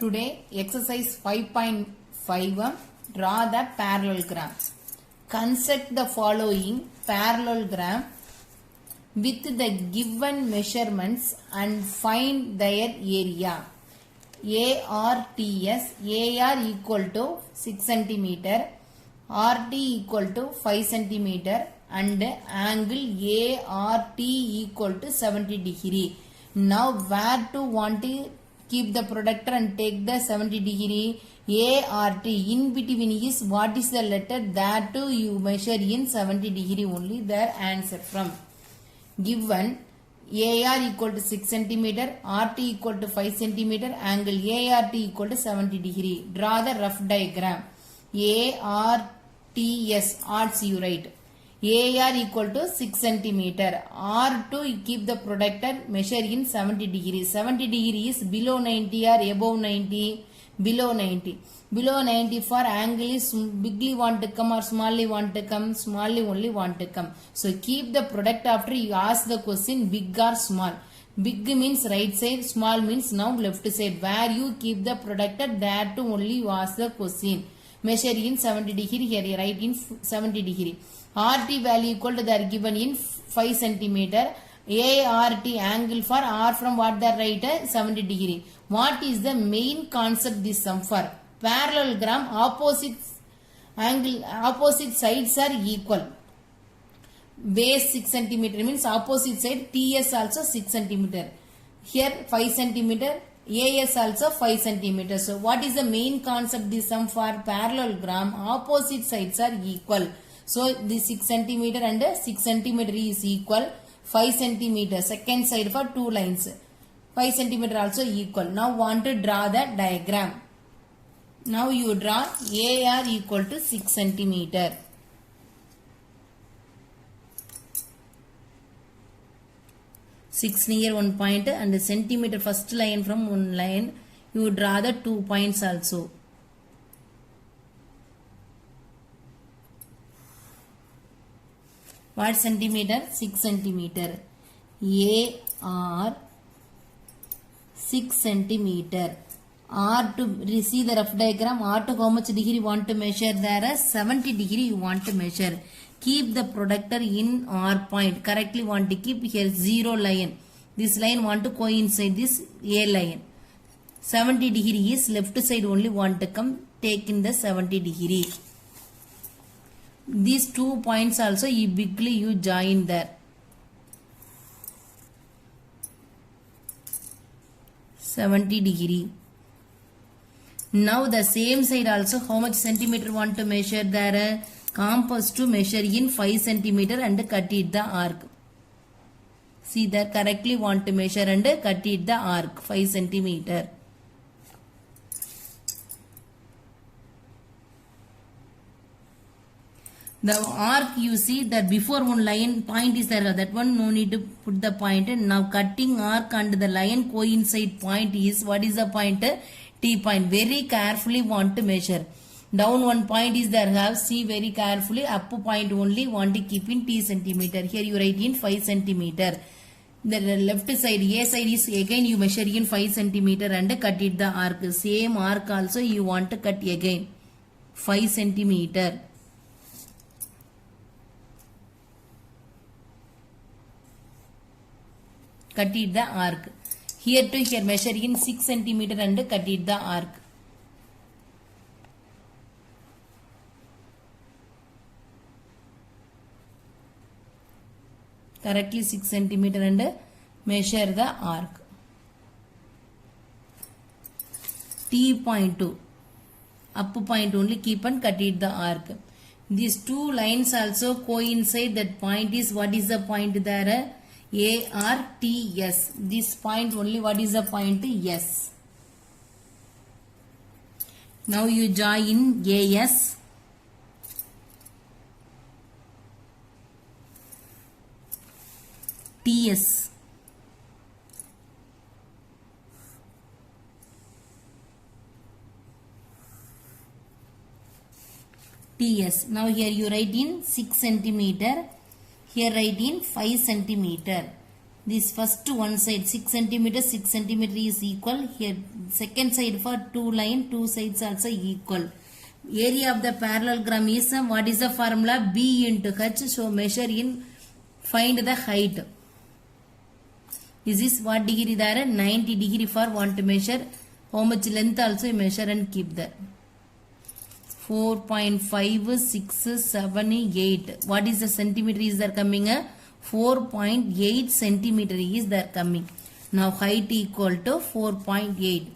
Today exercise 5.5 draw the parallelogram. Construct the following parallelogram with the given measurements and find their area. ARTS, AR equal to 6 cm, RT equal to 5 cm and angle ART equal to 70 degree. Now where to want to keep the protractor and take the 70 degree? ART in between is what is the letter that you measure in 70 degree only. Their answer from given AR equal to 6 cm, RT equal to 5 cm, angle ART equal to 70 degree. Draw the rough diagram. ARTS, arts you write. AR equal to 6 cm. R2 keep the protractor measure in 70 degree. 70 degree is below 90 or above 90? Below 90. Below 90 for angle is bigly want to come or smallly want to come? Smallly only want to come. So keep the protractor after you ask the question big or small. Big means right side, small means now left side. Where you keep the protractor, that only you ask the question. Measure in 70 degree, here you write in 70 degree. RT value equal to they are given in 5 cm. ART angle for R from what they write 70 degree. What is the main concept this sum for? Parallelogram opposite sides are equal. Base 6 cm means opposite side TS also 6 cm. Here 5 cm. AS also 5 cm. So what is the main concept this sum for? Parallelogram opposite sides are equal. So this 6 cm and 6 cm is equal. 5 cm second side for two lines. 5 cm also equal. Now want to draw the diagram. Now you draw AR equal to 6 cm. Six near one point and centimeter first line from one line. You draw the 2 points also. What centimeter? 6 centimeter. AR 6 centimeter. R to see the rough diagram. R to how much degree you want to measure? There 70 degree you want to measure. Keep the protractor in R point. Correctly want to keep here 0 line. This line want to coincide this A line. 70 degree is left side only want to come. Take in the 70 degree. These 2 points also you bigly you join there. 70 degree. Now the same side also how much centimeter want to measure there? Compass to measure in 5 centimeter and cut it the arc. See there correctly want to measure and cut it the arc 5 centimeter. The arc you see that before one line point is there, that one no need to put the point. Now cutting arc and the line coincide point is what is the point? T point. Very carefully want to measure. Down one point is there, have see very carefully. Up point only want to keep in T centimeter. Here you write in 5 centimeter. The left side A side is again you measure in 5 centimeter and cut it the arc. Same arc also you want to cut again 5 centimeter. Cut it the arc. Here to here measure in 6 centimeter and cut it the arc. Correctly 6 centimeter and measure the arc. T point 2. Up point only keep and cut it the arc. These two lines also coincide. That point is what is the point there? ARTS. This point only what is the point? S. Now you join AS. TS. TS. Now here you write in 6 centimeter. Here write in 5 centimeter. This first one side 6 centimeter 6 centimeter is equal. Here second side for two line, two sides also equal. Area of the parallelogram is what is the formula? B into H. So measure in, find the height. This is what degree there? 90 degree for want to measure. How much length also measure and keep there. 4.5, 6, 7, 8. What is the centimeter is there coming? 4.8 centimeter is there coming. Now height equal to 4.8.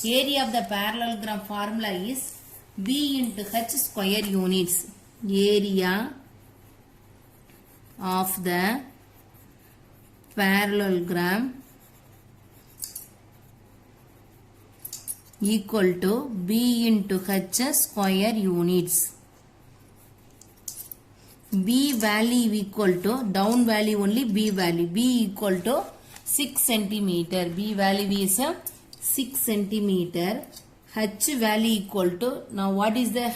Area of the parallelogram formula is B into H square units. Area of the parallelogram equal to B into H square units. B value equal to, down value only B value. B equal to 6 centimeter. B value is 6 centimeter. H value equal to, now what is the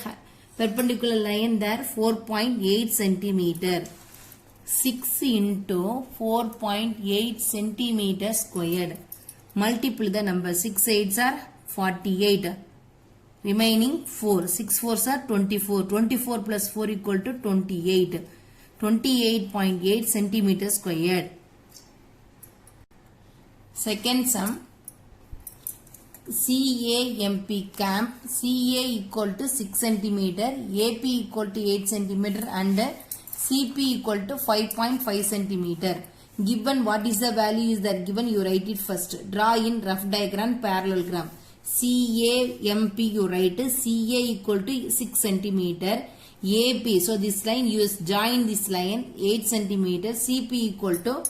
perpendicular line there? 4.8 centimeter. 6 into 4.8 centimeter squared. Multiply the number. 6 8s are 48. Remaining 4. 6 4s are 24. 24 plus 4 equal to 28. 28.8 centimeter squared. Second sum. CAMP camp. CA equal to 6 centimeter. AP equal to 8 centimeter and CP equal to 5.5 centimeter. Given what is the value is that given, you write it first. Draw in rough diagram parallelogram. CAMP you write. CA equal to 6 centimeter. AP, so this line you join this line 8 centimeter. CP equal to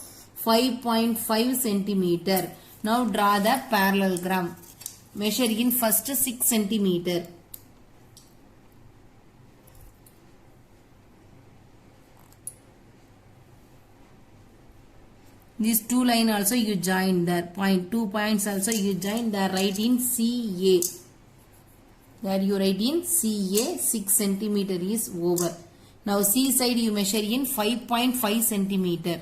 5.5 centimeter. Now draw the parallelogram. Measure in first 6 centimeter. These two line also you join there. Point 2 points also you join there. Write in CA. There you write in CA. 6 centimeter is over. Now C side you measure in 5.5 centimeter.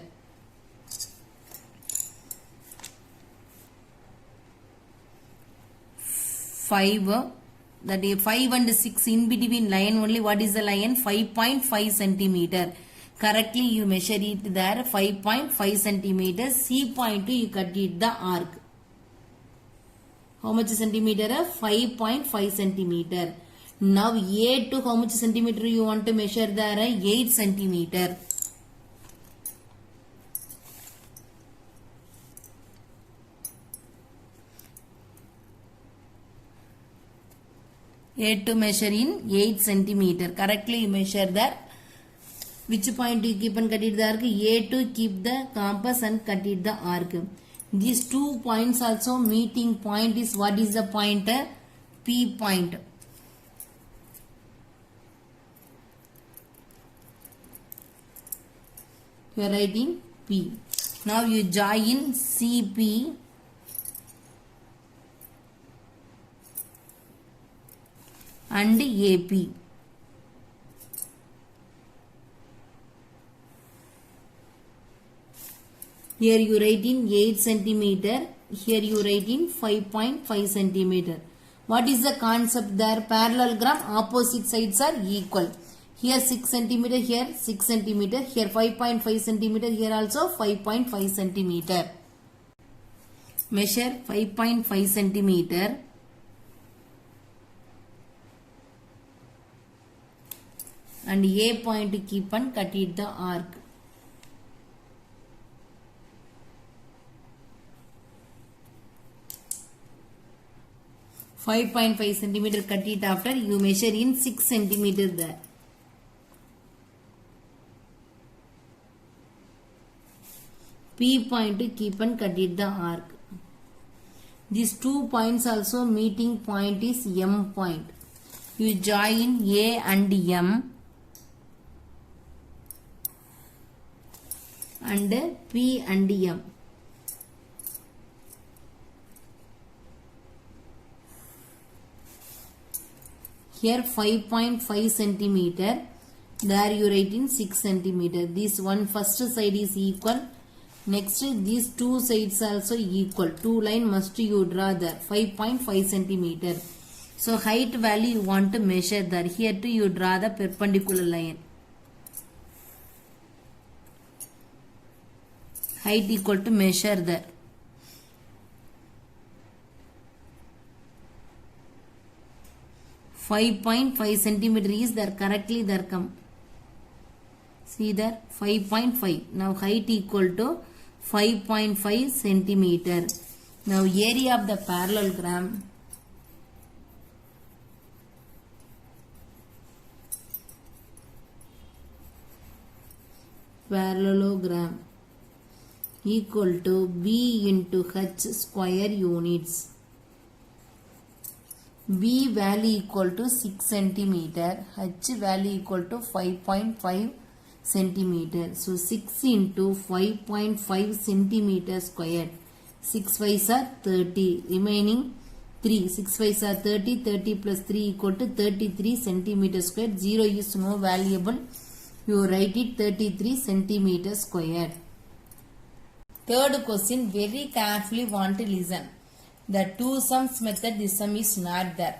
5, that is 5 and 6 in between line only. What is the line? 5.5 centimeter. Correctly you measure it there. 5.5 centimeter. C point you cut it the arc. How much centimeter? 5.5 centimeter. Now A to how much centimeter you want to measure there? 8 centimeter. A to measure in 8 centimeter. Correctly you measure there. Which point you keep and cut it the arc? A to keep the compass and cut it the arc. These 2 points also meeting point is, what is the point? P point. You are writing P. Now you join CP and AP. Here you write in 8 centimeter. Here you write in 5.5 centimeter. What is the concept there? Parallelogram, opposite sides are equal. Here 6 centimeter, here 6 centimeter, here 5.5 centimeter, here also 5.5 centimeter. Measure 5.5 centimeter. And A point keep and cut it the arc. .5 centimeter cut it after, you measure in 6 centimeter there. P point keep and cut it the arc. These 2 points also meeting point is M point. You join A and M and P and M. Here 5.5 centimeter. There you write in 6 centimeter. This one first side is equal. Next, these two sides also equal. Two line must you draw there. 5.5 centimeter. So height value you want to measure there. Here too you draw the perpendicular line. Height equal to measure there. .5 centimeter is there, correctly there come. See there 5.5. Now height equal to 5.5 centimeter. Now area of the parallelogram. Parallelogram equal to B into H square units. B value equal to 6 centimeter. H value equal to 5.5 centimeter. So 6 into 5.5 centimeter squared. 6 5s are 30. Remaining 3. 6 5s are 30. 30 plus 3 equal to 33 centimeter squared. 0 is no valuable. You write it 33 centimeter squared. Third question, very carefully want to listen. The two sums method, this sum is not there.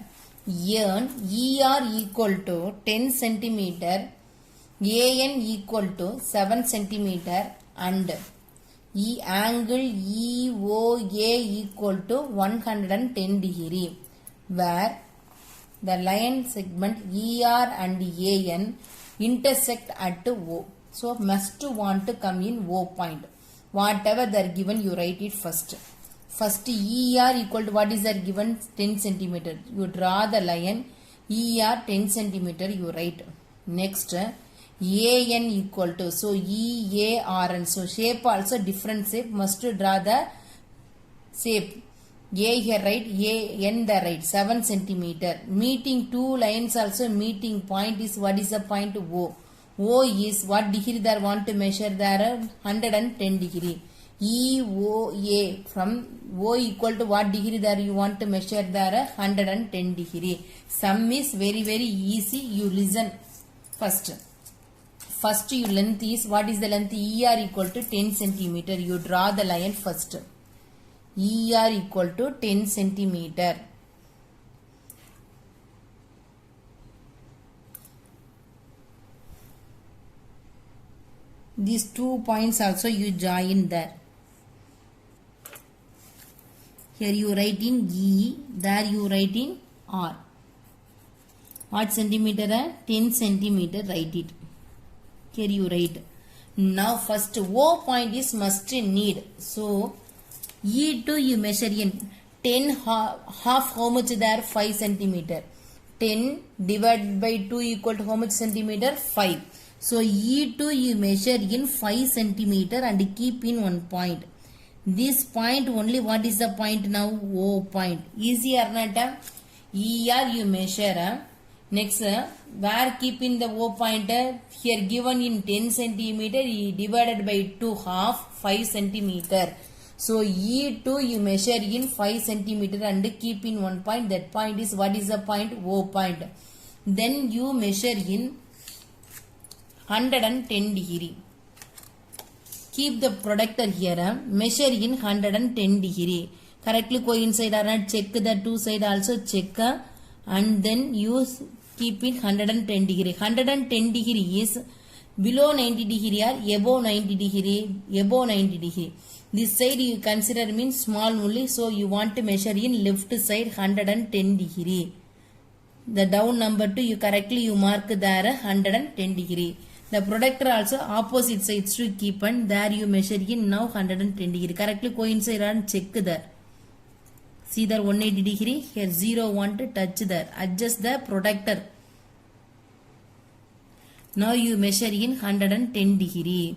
Earn ER equal to 10 centimeter, AN equal to 7 centimeter and angle EOA equal to 110 degree, where the line segment ER and AN intersect at O. So must want to come in O point. Whatever they are given, you write it first. First ER equal to what is that given? 10 centimeter. You draw the line ER 10 centimeter, you write. Next AN equal to, so EARN. So shape also different shape, must draw the shape. A here right, AN the right, 7 centimeter. Meeting two lines also, meeting point is, what is the point? O. O is what degree they want to measure there? 110 degree. EOA from O equal to what degree there you want to measure there? 110 degree. Sum is very easy. You listen first. First your length is, what is the length? ER equal to 10 centimeter. You draw the line first. ER equal to 10 centimeter. These 2 points also you join there. Here you write in E, there you write in R. What centimeter? 10 centimeter, write it. Here you write. Now first O point is must need. So E2 you measure in 10 half how much there? 5 centimeter. 10 divided by 2 equal to how much centimeter? 5. So E2 you measure in 5 centimeter and keep in one point. This point only, what is the point now? O point. Easy or not? ER you measure. Next, where keep in the O point? Here given in 10 centimeter, divided by 2 half, 5 centimeter. So E2 you measure in 5 centimeter and keep in one point. That point is, what is the point? O point. Then you measure in 110 degree. Keep the productor here, measure in 110 degree. Correctly coincide or not, check the two side also check, and then you keep in 110 degree. 110 degree is below 90 degree or above 90 degree, above 90 degree. This side you consider means small only, so you want to measure in left side 110 degree. The down number 2 you correctly you mark there 110 degree. The productor also opposite sides to keep, and there you measure in now 110 degree. Correctly coincide and check there. See there 180 degree. Here 0 want to touch there. Adjust the productor. Now you measure in 110 degree.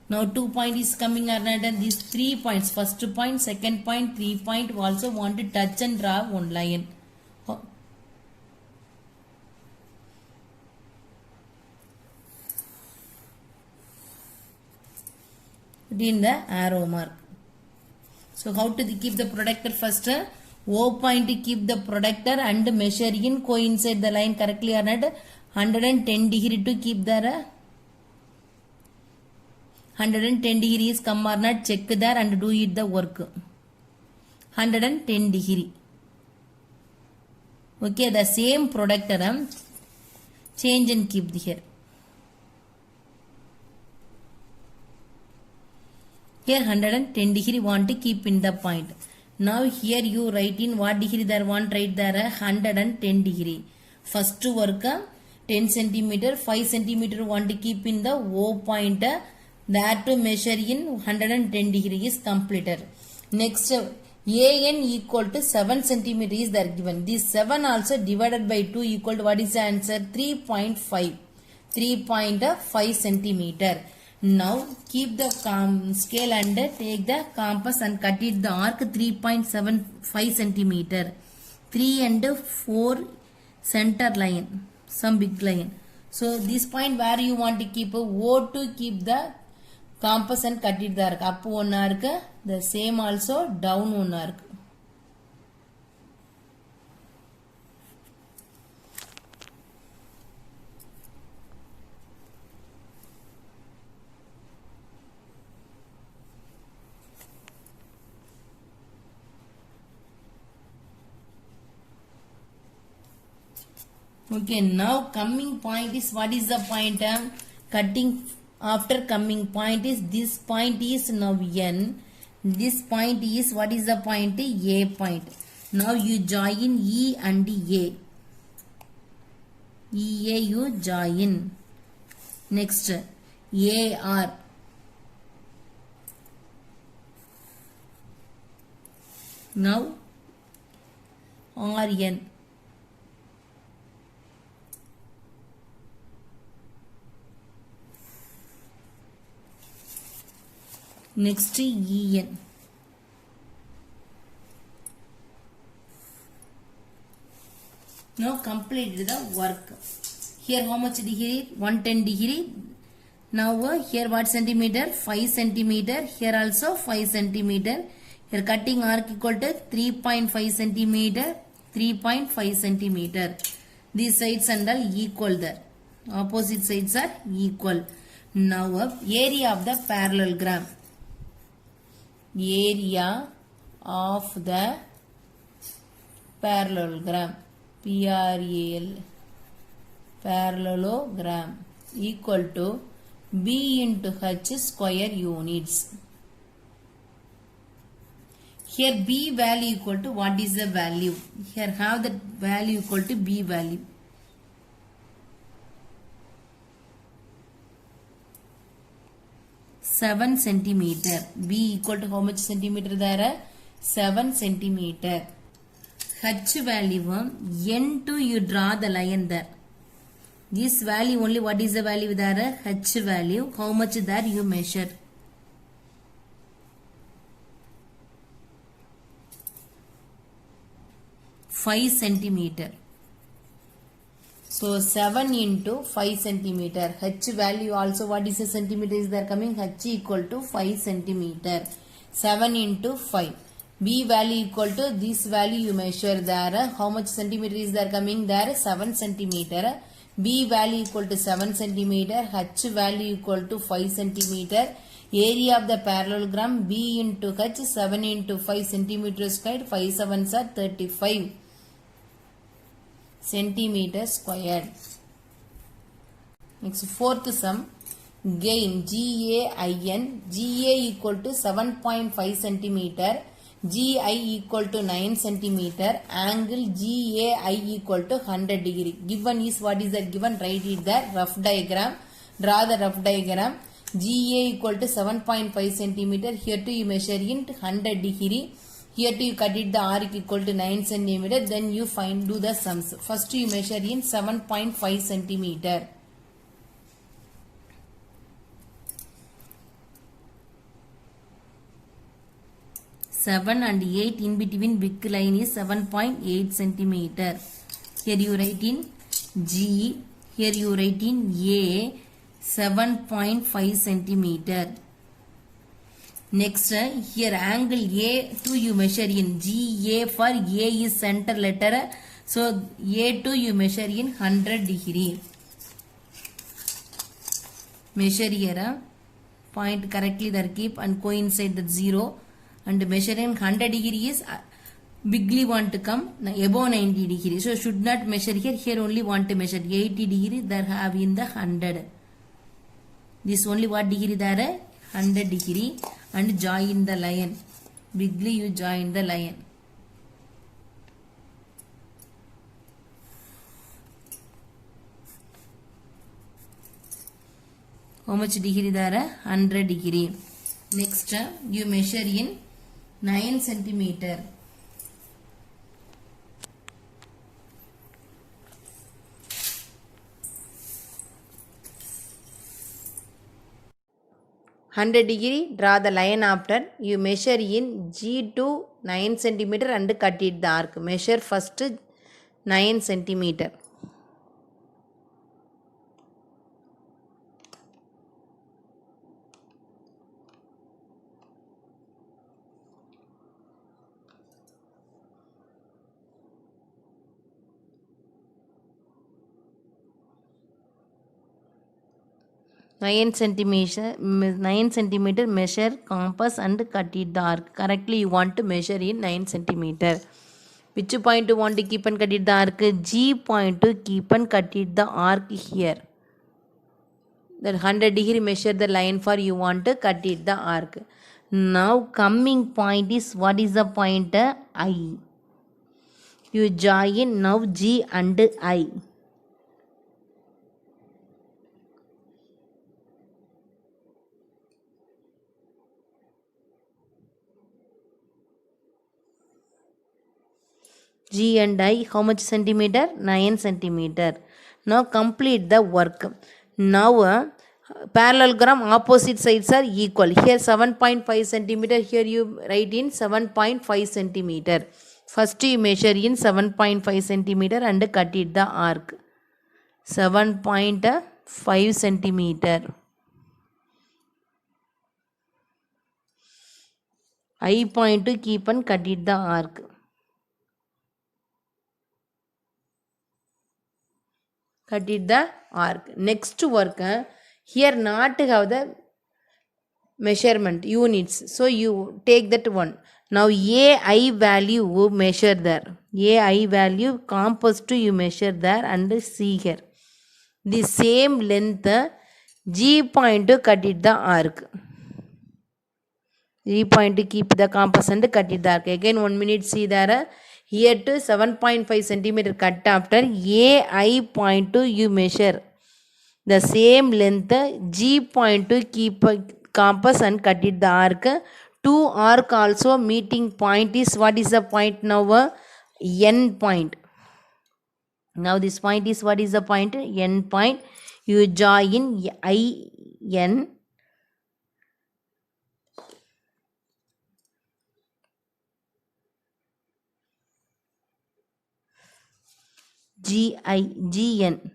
Now 2 point is coming or not, and these 3 points. First point, second point, 3 point also want to touch and draw one line. In the arrow mark. So how to keep the productor first? O point to keep the productor and measure in coincide the line correctly or not. 110 degree to keep there. 110 degree is come or not, check there and do it the work. 110 degree. Okay, the same product change and keep here. Here 110 degree want to keep in the point. Now here you write in what degree there want, write there 110 degree. First work 10 centimeter, 5 centimeter want to keep in the O point. That to measure in 110 degree is completed. Next AN equal to 7 centimeter is there given. This 7 also divided by 2 equal to what is the answer? 3.5. 3.5 centimeter. Now keep the scale and take the compass and cut it the arc 3.75 centimeter. 3 and 4 center line, some big line. So this point where you want to keep O to keep the compass and cut it the arc. Up one arc, the same also down one arc. Okay, now coming point is, what is the point? Cutting after coming point is, this point is now N. This point is, what is the point? A point. Now you join E and A. EA you join. Next AR. Now RN. Next EN. Now complete the work. Here how much degree? 110 degree. Now here what centimeter? 5 centimeter. Here also 5 centimeter. Here cutting arc equal to 3.5 centimeter. 3.5 centimeter. These sides and all equal there. Opposite sides are equal. Now area of the parallelogram. Area of the parallelogram, PRAL, parallelogram equal to B into H square units. Here B value equal to, what is the value? Here have the value equal to B value. Seven centimeter. B equal to how much centimeter there? 7 centimeter. H value, N2 you draw the line there. This value only, what is the value there? H value. How much there you measure? 5 centimeter. So 7 into 5 centimeter. H value also, what is the centimeter is there coming? H equal to 5 centimeter. 7 into 5. B value equal to this value you measure there. How much centimeter is there coming? There 7 centimeter. B value equal to 7 centimeter. H value equal to 5 centimeter. Area of the parallelogram B into H, 7 into 5 centimeter squared. 5 7s are 35 centimeter squared. Next fourth sum, gain GAIN. GA equal to 7.5 centimeter. GI equal to 9 centimeter. Angle GAI equal to 100 degree. Given is, what is that given? Write it there. Rough diagram. Draw the rough diagram. GA equal to 7.5 centimeter. Here to you measure in 100 degree. Here to you cut it the arc equal to 9 centimeter. Then you do the sums. First you measure in 7.5 centimeter. Seven and 8 in between big line is 7.8 centimeter. Here you write in G. Here you write in A. 7.5 centimeter. Next, here angle A2 you measure in GA. For A is center letter. So A2 you measure in 100 degree. Measure here point correctly there keep and coincide that 0 and measuring 100 degree is bigly want to come above 90 degree. So should not measure here. Here only want to measure 80 degree there have in the 100. This only what degree there? 100 degree and join the line. Bigly you join the line. How much degree there? 100 degree. Next you measure in 9 centimeter. 100 degree, draw the line after. You measure in G to 9 centimeter and cut it the arc. Measure first 9 centimeter. Nine centimeter measure compass and cut it the arc. Correctly you want to measure in 9 centimeter. Which point you want to keep and cut it the arc? G point to keep and cut it the arc here. That 100 degree measure the line for you want to cut it the arc. Now coming point is what is the point? I. You join now G and I. G and I, how much centimeter? 9 centimeter. Now complete the work. Now parallelogram opposite sides are equal. Here 7.5 centimeter. Here you write in 7.5 centimeter. First you measure in 7.5 centimeter and cut it the arc. 7.5 centimeter. I point to keep and cut it the arc. Cut it the arc. Next work, here not have the measurement units. So you take that one. Now AI value measure there. AI value compass to you measure there and see here. The same length G point to cut it the arc. G point to keep the compass and cut it the arc. Again 1 minute see there. Here to 7.5 centimeter cut after AI point to you measure the same length G point to keep a compass and cut it the arc. Two arc also meeting point is what is the point now? N point. Now this point is what is the point? N point. You join I N. GN.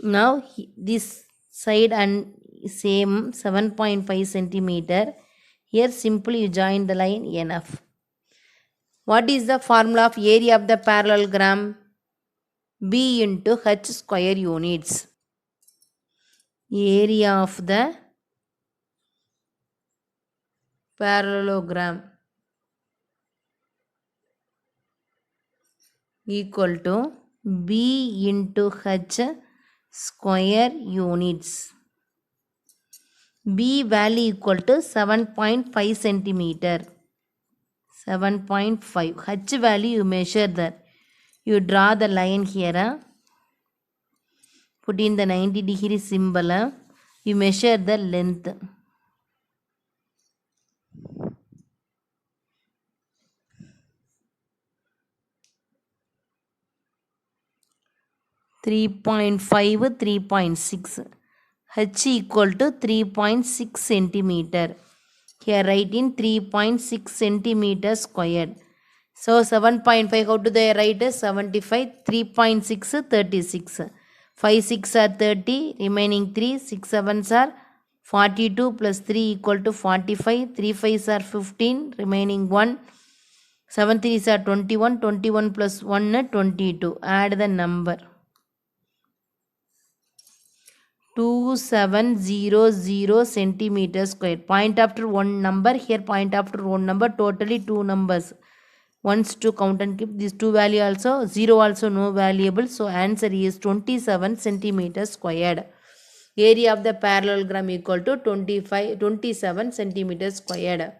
Now this side and same 7.5 centimeter. Here simply you join the line NF. What is the formula of area of the parallelogram? B into H square units. Area of the parallelogram equal to B into H square units. B value equal to 7.5 centimeter. 7.5. H value you measure that. You draw the line here. Put in the 90 degree symbol. You measure the length. .5, 3.6. H equal to 3.6 centimeter. Here write in 3.6 centimeter squared. So 7.5 how to the write? 75. 3.6 36. 5 6 are 30. Remaining 3. 6 7s are 42 plus 3 equal to 45. 3 5s are 15. Remaining 1. 7 3s are 21. 21 plus 1 22. Add the number. 2700 centimeter square. Point after one number, here point after one number, totally two numbers. Once to count and keep these two value also, 0 also no variable. So answer is 27 centimeter squared. Area of the parallelogram equal to 27 centimeter squared.